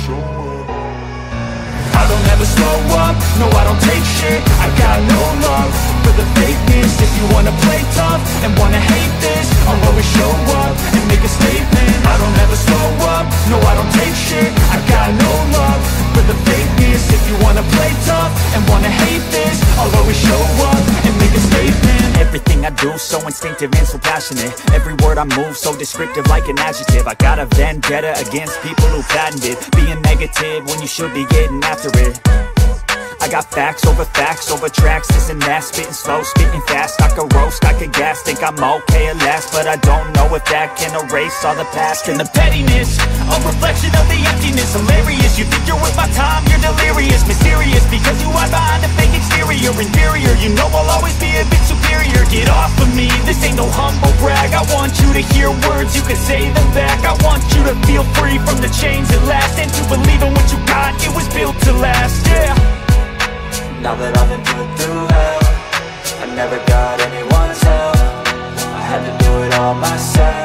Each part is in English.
show up. I don't ever slow up, no I don't take shit. I got no love for the fakeness. If you wanna play tough and wanna hate this, I'll always show up and make a statement. I don't ever slow up, no I don't take shit. I got no love for the fakeness. If you wanna play tough and wanna hate this, I'll always show up and make a statement. Everything I do so instinctive and so passionate. Every word I move so descriptive like an adjective. I got a vendetta against people who patented being negative when you should be getting after it. I got facts over tracks, this and that. Spitting slow, spitting fast, I could roast, I could gas. Think I'm okay at last, but I don't know if that can erase all the past. And the pettiness, a reflection of the emptiness. Hilarious, you think you're worth my time, you're delirious. Mysterious, because you hide behind a fake exterior. Inferior, you know I'll always be a bit superior. Get off of me, this ain't no humble brag. I want you to hear words, you can say them back. I want you to feel free from the chains at last, and to believe in what you got, it was built to last, yeah. Now that I've been put through hell, I never got anyone's help. I had to do it all myself.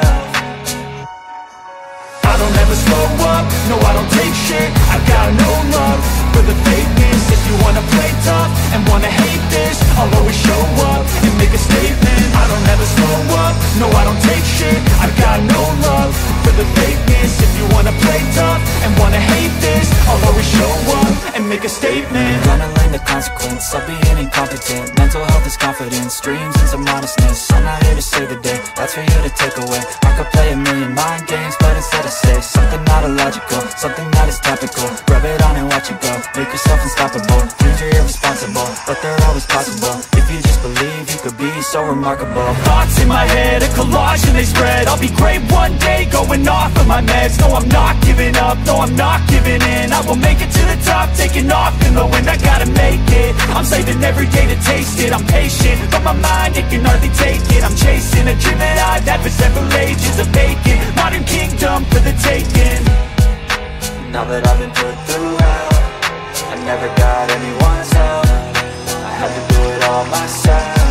I don't ever slow up, no I don't take shit. I got no love for the fakeness. If you wanna play tough and wanna hate this, I'll always show up and make a statement. I don't ever slow up, no I don't take shit. I got no love for the fakeness. If you wanna play tough and wanna hate this, I'll always show up and make a statement. Gonna learn the consequence of being incompetent. Mental health is confidence, dreams and some modestness. I'm not here to save the day, that's for you to take away. I could play a million mind games, but instead I say something not illogical, something that is topical. Rub it on and watch it go, make yourself unstoppable. Dreams are irresponsible, but they're always possible. If you just believe, you could be so remarkable. Thoughts in my head, a collage and they spread. I'll be great one day, going off of my meds. No, I'm not giving up, no, I'm not giving in. I will make it to the top, taking off in the wind. I gotta make it, I'm saving every day to taste it. I'm patient, but my mind, it can hardly take it. I'm chasing a dream that I've had for several ages. A vacant, modern kingdom for the taking. Now that I've been put through hell, I never got anyone's help. I had to do it all myself.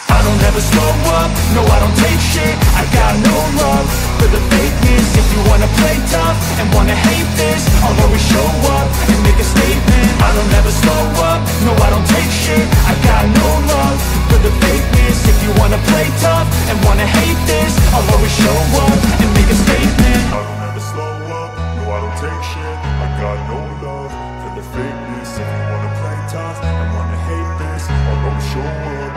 I don't ever slow up, no I don't take shit. I got no love for the fakeness. If you wanna play tough and wanna hate this, I'll always show up and make a statement. I don't ever slow up, no I don't take shit. I got no love for the fakeness. If you wanna play tough and wanna hate this, I'll always show up and make a statement. I don't ever slow up, no I don't take shit. I got no love for the fakeness. If you wanna play tough and wanna hate this, I'll always show up.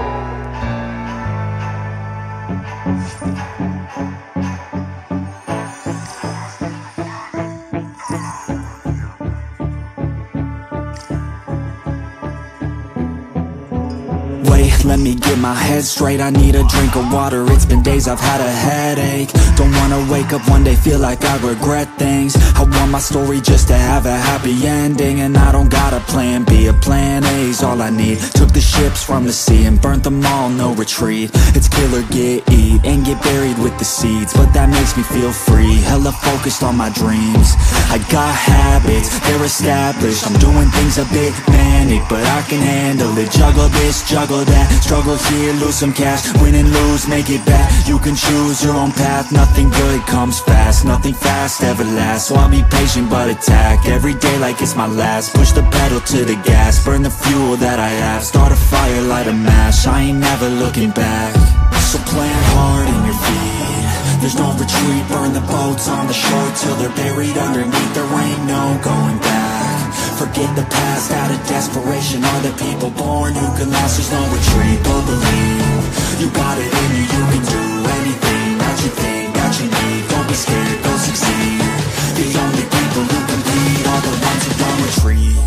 Wait, let me get my head straight. I need a drink of water, it's been days I've had a headache. Don't wanna wake up one day, feel like I regret things. I want my story just to have a happy ending. And I don't got a plan B, a plan A's all I need. Took the ships from the sea and burnt them all, no retreat. It's kill or get, eat, and get buried with the seeds. But that makes me feel free, hella focused on my dreams. I got habits, they're established. I'm doing things a bit manic, but I can handle it. Juggle this, juggle that, struggle here, lose some cash. Win and lose, make it back. You can choose your own path, nothing good comes fast. Nothing fast ever lasts, so I'll be patient but attack every day like it's my last. Push the pedal to the gas, burn the fuel that I have. Start a fire, light a match, I ain't never looking back. So plant hard in your feet, there's no retreat. Burn the boats on the shore till they're buried underneath. There ain't no going back. Forget the past, out of desperation are the people born who can last. There's no retreat, but believe you got it in you, you can do anything that you think that you need. Don't be scared, go succeed. The only people who compete are the ones who don't retreat.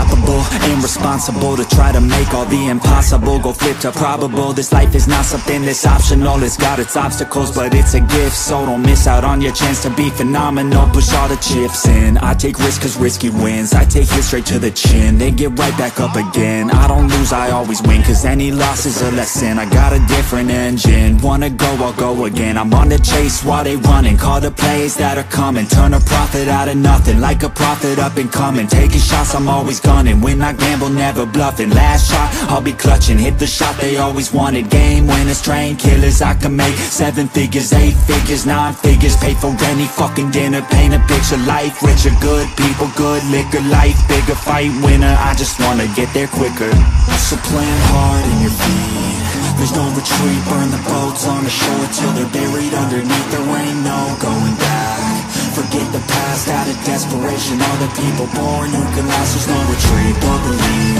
unstoppable, irresponsible to try to make all the impossible go flip to probable. This life is not something that's optional, it's got its obstacles, but it's a gift. So don't miss out on your chance to be phenomenal. Push all the chips in, I take risks cause risky wins. I take hits straight to the chin, then get right back up again. I don't lose, I always win, cause any loss is a lesson. I got a different engine, wanna go, I'll go again. I'm on the chase while they running, call the plays that are coming. Turn a profit out of nothing, like a prophet up and coming. Taking shots, I'm always gunning, when I gamble, never bluffing. Last shot, I'll be clutching, hit the shot they always wanted. Game winners, train killers, I can make 7 figures, 8 figures, 9 figures. Pay for any fucking dinner, paint a picture. Life richer, good people, good liquor. Life bigger, fight winner, I just wanna get there quicker. So plant hard in your feet, there's no retreat. Burn the boats on the shore till they're buried underneath. There ain't no going back. Forget the past out of desperation. All the people born who can last, there's no retreat. But believe,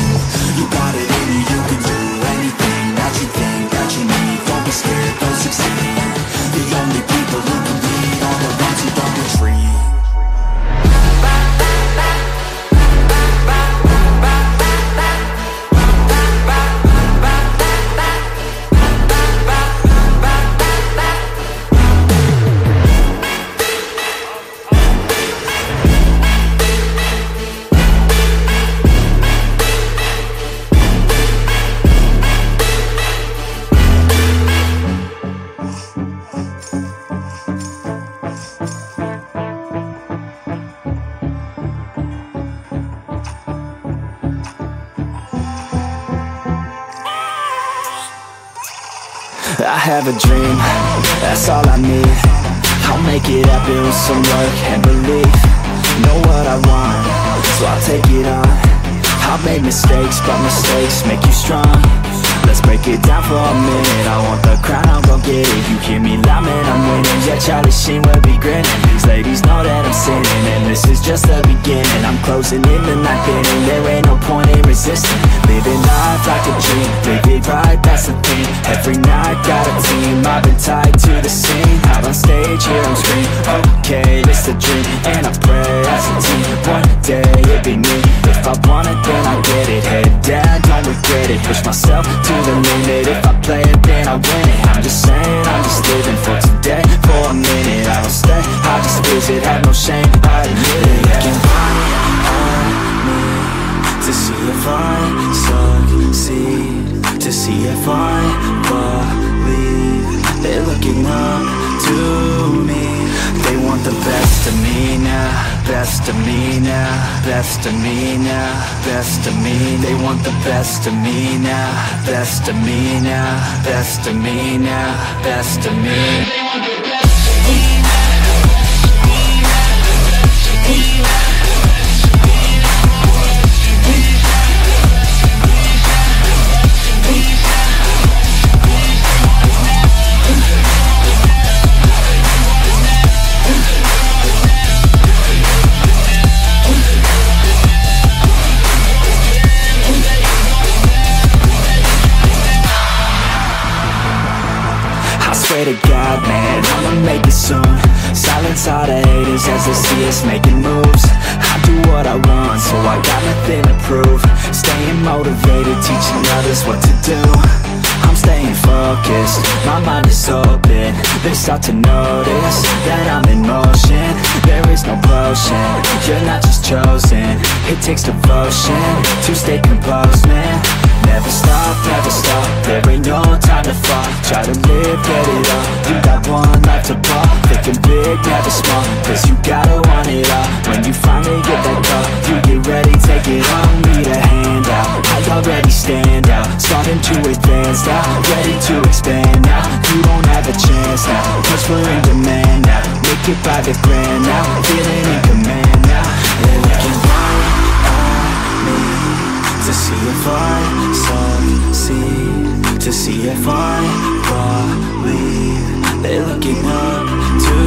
you got it in you, you can do anything that you think that you need. Don't be scared, don't succeed. The only people who can lead are the ones who don't retreat. I have a dream, that's all I need. I'll make it happen with some work and belief. Know what I want, so I'll take it on. I've made mistakes, but mistakes make you strong. Let's break it down for a minute. I want the crown, I'll go get it. You hear me loud, man, I'm winning. Yeah, Charlie Sheen will be grinning. These ladies know that I'm sinning, and this is just the beginning. I'm closing in the night inning, there ain't no point in resisting. Living life like a dream, live it right, that's the thing. Every night got a team, I've been tied to the scene. Out on stage, here on screen, okay, it's a dream. And I pray as a team, one day it'll be me. If I want it, then I get it. Head down, don't regret it. Push myself to the limit. If I play it, then I win it. I'm just saying, I'm just living for today. For a minute, I don't stay, I just visit. Have no shame, I admit it. Looking right at me to see if I succeed, to see if I believe. They're looking up to me. They want the best of me now, best of me now, best of me now, best of me. They want the best of me now, best of me now, best of me now, best of me. They want the best of me now. Swear to God, man, I'ma make it soon. Silence all the haters as they see us making moves. I do what I want, so I got nothing to prove. Staying motivated, teaching others what to do. I'm staying focused, my mind is open. They start to notice that I'm in motion. There is no potion, you're not just chosen. It takes devotion to stay composed, man. Never stop, there ain't no time to fall. Try to live, get it all, you got one life to ball. Thinking big, never small, cause you gotta want it all. When you finally get that call, you get ready, take it on. Need a hand out, I already stand out. Starting to advance now, ready to expand now. You don't have a chance now, cause we're in demand now. Make it by the grand now, feeling in command now. They're looking right at me to see if I succeed, to see if I believe. They're looking up to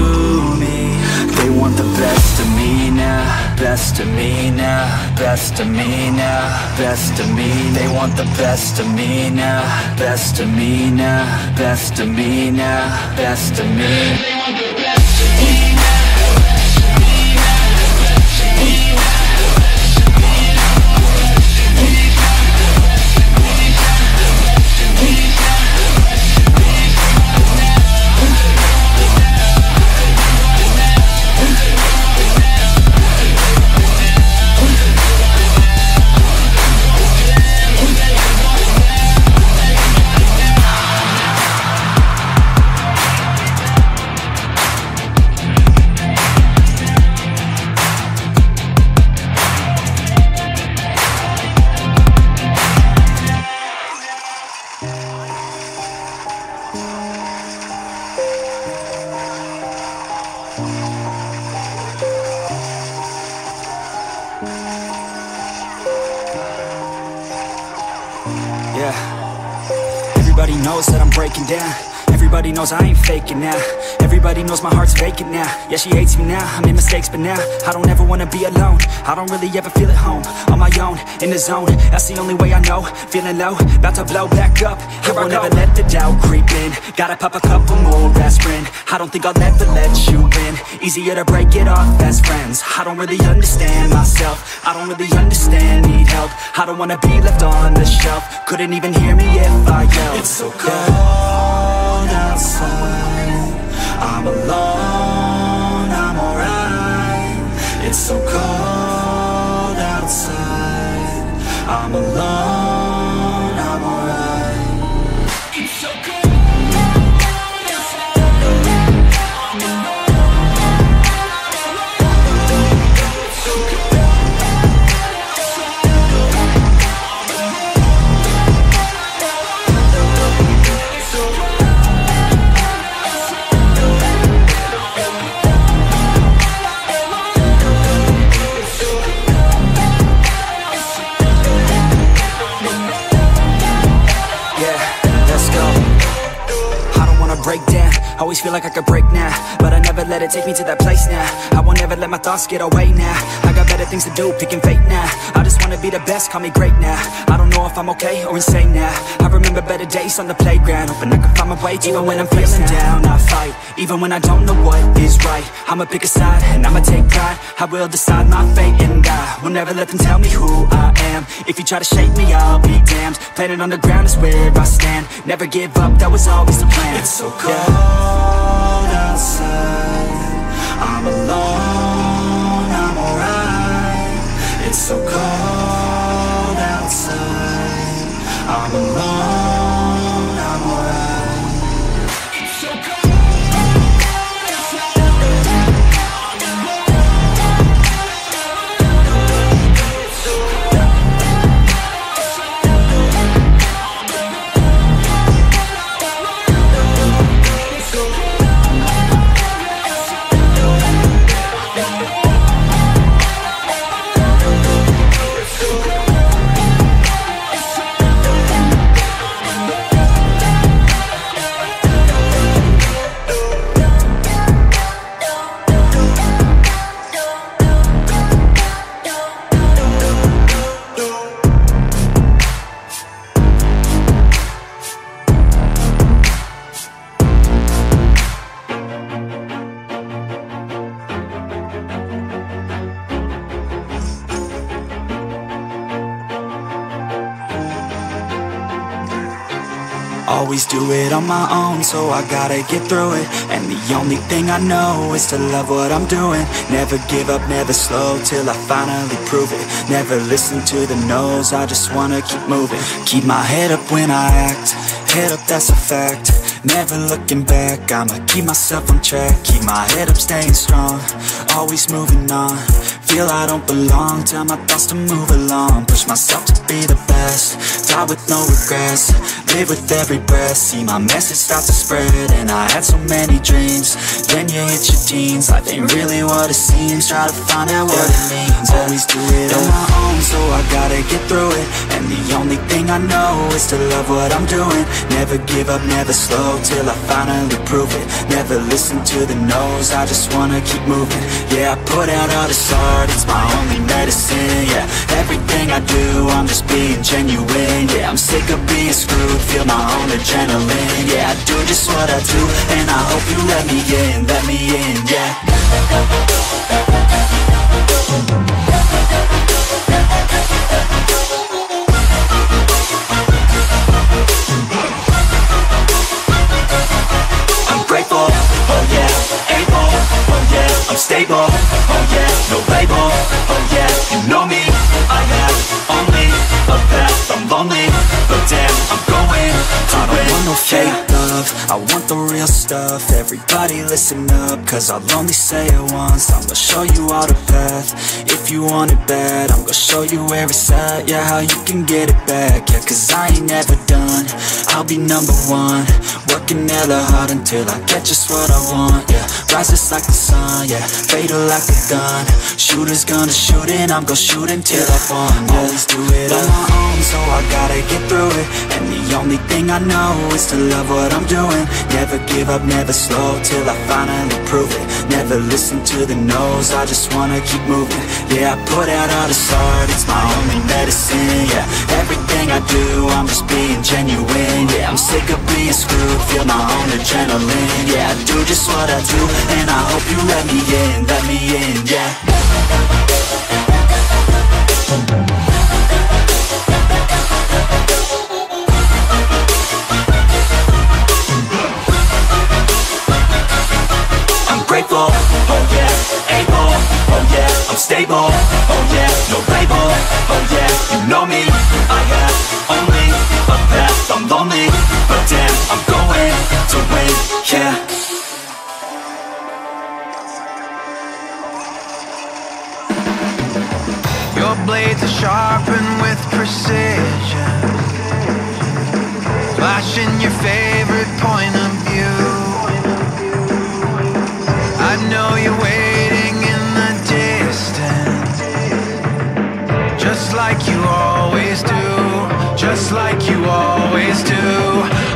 me. They want the best of me now, best of me now, best of me now, best of me. They want the best of me now, best of me now, best of me now, best of me. They want the best of me now. Yeah. Everybody knows that I'm breaking down. Everybody knows I ain't faking now. Everybody knows my heart's vacant now. Yeah, she hates me now, I made mistakes but now I don't ever wanna be alone. I don't really ever feel at home. On my own, in the zone, that's the only way I know. Feeling low, about to blow back up. I won't ever let the doubt creep in. Gotta pop a couple more aspirin. I don't think I'll ever let you in. Easier to break it off as friends. I don't really understand myself. I don't really understand, need help. I don't wanna be left on the shelf. Couldn't even hear me if I yelled. It's so cold outside, I'm alone, I'm alright. It's so cold outside, I'm alone, I'm alright. It's so cold outside, I'm alone. Break down, always feel like I could break now, but I never let it take me to that place now. I won't ever let my thoughts get away now. I got better things to do, picking fate now. I just wanna be the best, call me great now. I don't know if I'm okay or insane now. I remember better days on the playground, hoping I can find my way even when I'm feeling down. I fight, even when I don't know what is right. I'ma pick a side, and I'ma take pride. I will decide my fate, and I will never let them tell me who I am. If you try to shake me, I'll be damned. Planet on the ground is where I stand. Never give up, that was always the plan. It's so cold outside, I'm alone, I'm alright. It's so cold outside, I'm alone, I'm alright. It's so cold outside, I'm alone. It's so cold outside, I'm alone. Always do it on my own, so I gotta get through it. And the only thing I know is to love what I'm doing. Never give up, never slow, till I finally prove it. Never listen to the no's, I just wanna keep moving. Keep my head up when I act, head up, that's a fact. Never looking back, I'ma keep myself on track. Keep my head up, staying strong, always moving on. Feel I don't belong, tell my thoughts to move along. Push myself to be the best, die with no regrets. Live with every breath, see my message start to spread. And I had so many dreams, then you hit your teens. Life ain't really what it seems, try to find out what it means. Always do it on my own, so I gotta get through it. And the only thing I know is to love what I'm doing. Never give up, never slow, till I finally prove it. Never listen to the no's, I just wanna keep moving. Yeah, I put out all this art, it's my only medicine. Yeah, everything I do, I'm just being genuine. Yeah, I'm sick of being screwed, feel my own adrenaline. Yeah, I do just what I do, and I hope you let me in, yeah. I'm grateful, oh yeah, able, oh yeah, I'm stable, oh yeah, no label, oh yeah, you know me, I have only a path, I'm lonely, but damn, I'm going to I don't want no fake love, I want the real stuff. Everybody listen up, cause I'll only say it once. I'm gonna show you all the path, if you want it bad. I'm gonna show you where it's at, yeah, how you can get it back. Yeah, cause I ain't never done, I'll be number one. Working hella hard until I get just what I want, yeah. Rises like the sun, yeah, fatal like a gun. Shooter's gonna shoot and I'm gonna shoot until I fall, yeah. Always do it on my own, so I gotta get get through it. And the only thing I know is to love what I'm doing. Never give up, never slow, till I finally prove it. Never listen to the no's, I just wanna keep moving. Yeah, I put out all this art, it's my only medicine. Yeah, everything I do, I'm just being genuine. Yeah, I'm sick of being screwed, feel my own adrenaline. Yeah, I do just what I do, and I hope you let me in, yeah. Grateful, oh yeah, able, oh yeah, I'm stable, oh yeah, no label, oh yeah, you know me, I have only a path, I'm lonely, but damn, I'm going to win, yeah. Your blades are sharpened with precision, flashing your favorite point of view. I know you're waiting in the distance, just like you always do, just like you always do.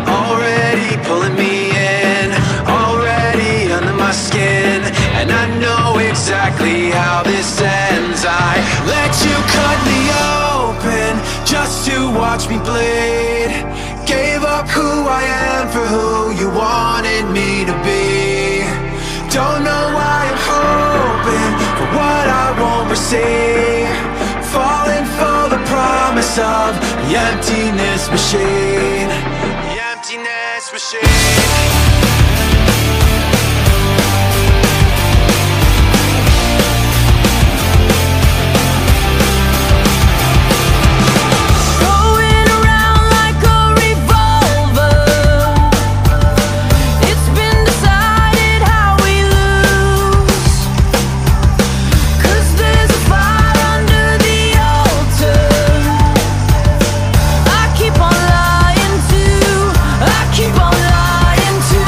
Already pulling me in, already under my skin, and I know exactly how this ends. I let you cut me open just to watch me bleed. Gave up who I am for who you wanted me to be. Don't know why I'm hoping for what I won't receive. Falling for the promise of the emptiness machine. The emptiness machine. Keep on lying to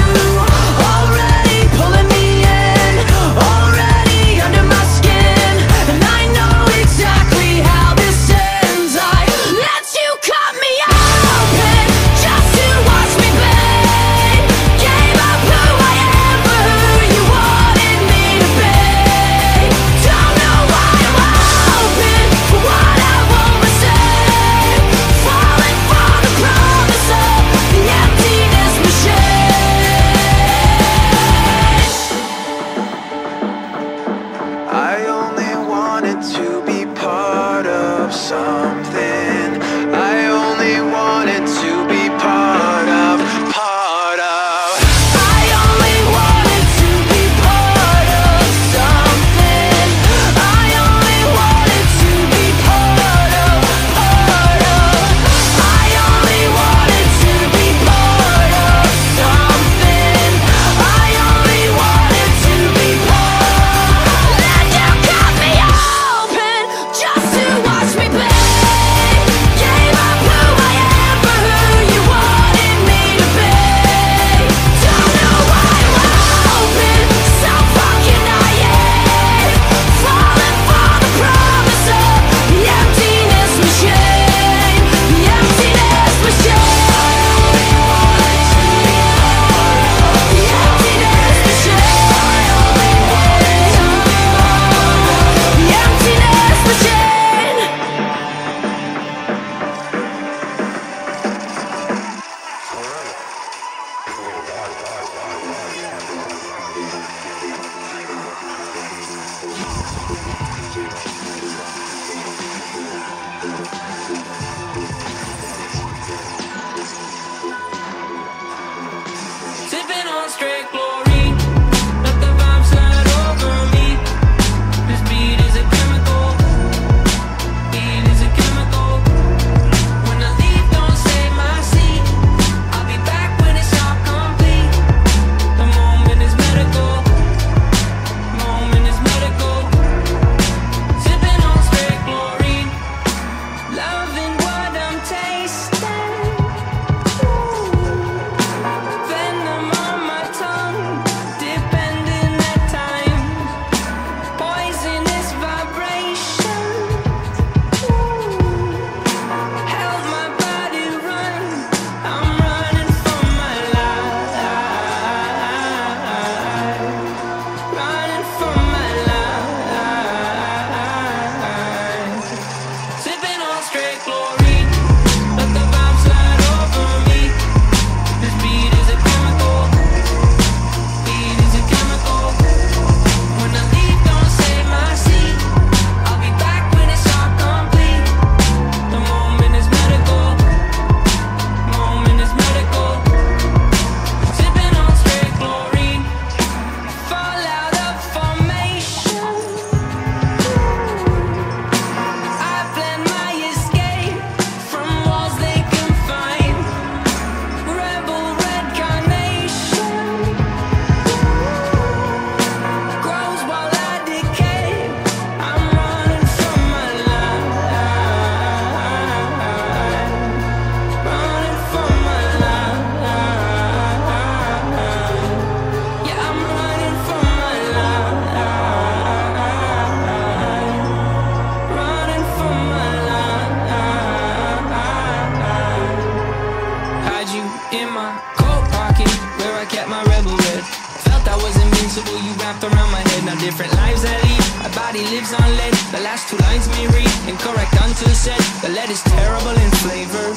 2 lines me read, incorrect until said. The letter's terrible in flavor.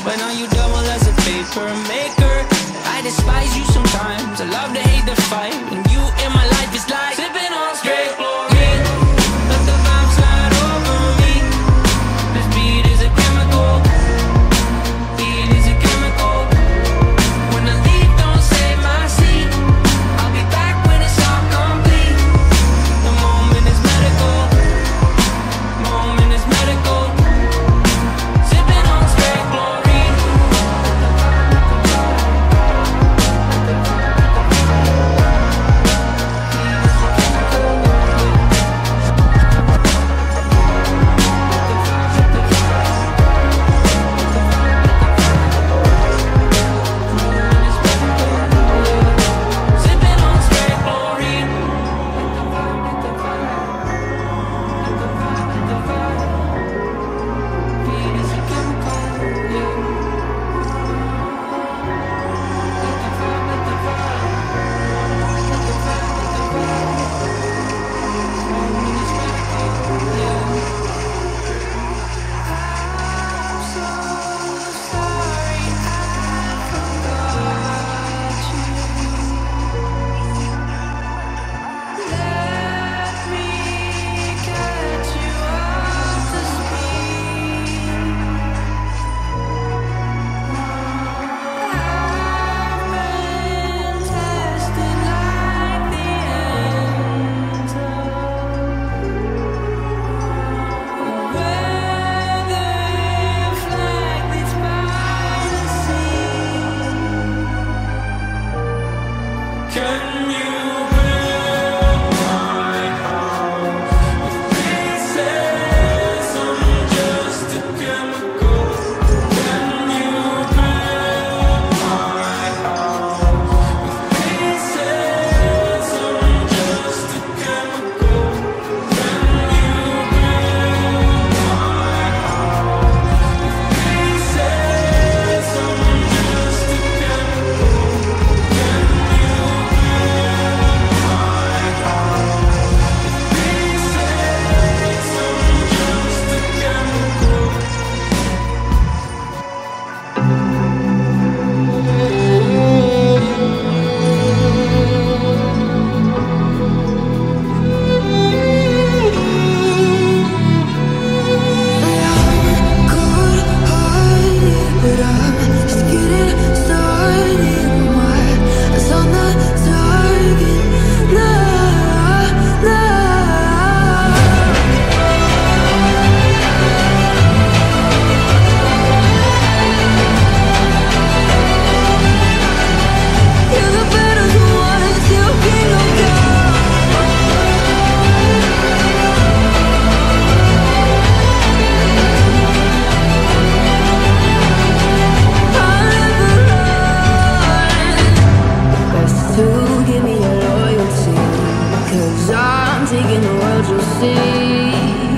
But now you double as a paper maker. I despise you sometimes, I love to hate the fight. And you in my life is like sipping on straight chlorine. Let the vibe slide over me. This beat is a chemical. Beat is a chemical. When I leave, don't save my seat. I'll be back when it's all complete. The moment is medical. Moment is medical. Sipping on straight chlorine. Sipping on straight chlorine. Beat is a chemical. Can you build my house with pieces? I'm just a chemical. Can you build my house with pieces? I'm just a chemical. Can you build my house with pieces? I'm just a chemical.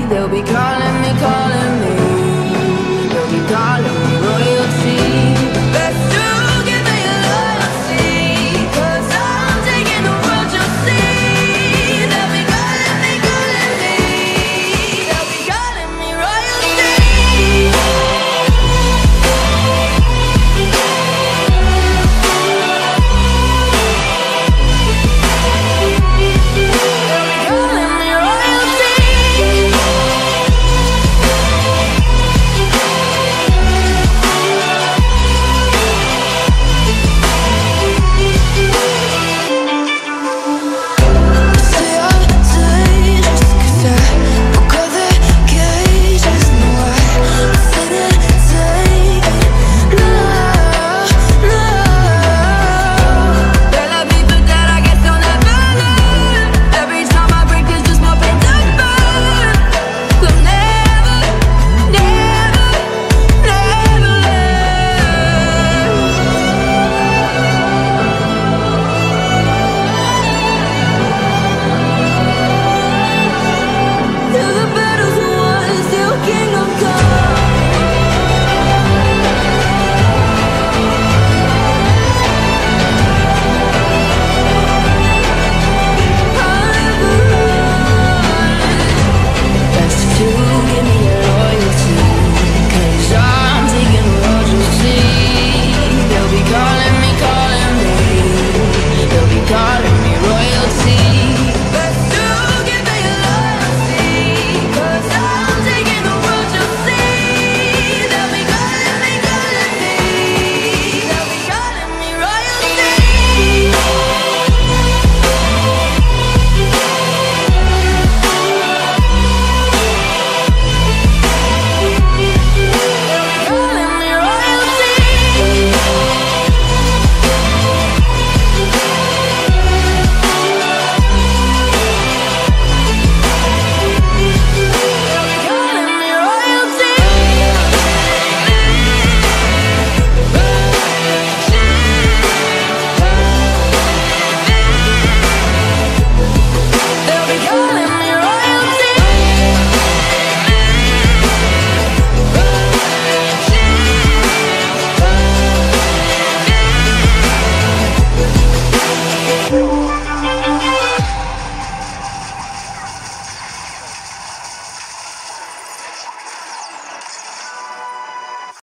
They'll be calling me, they'll be calling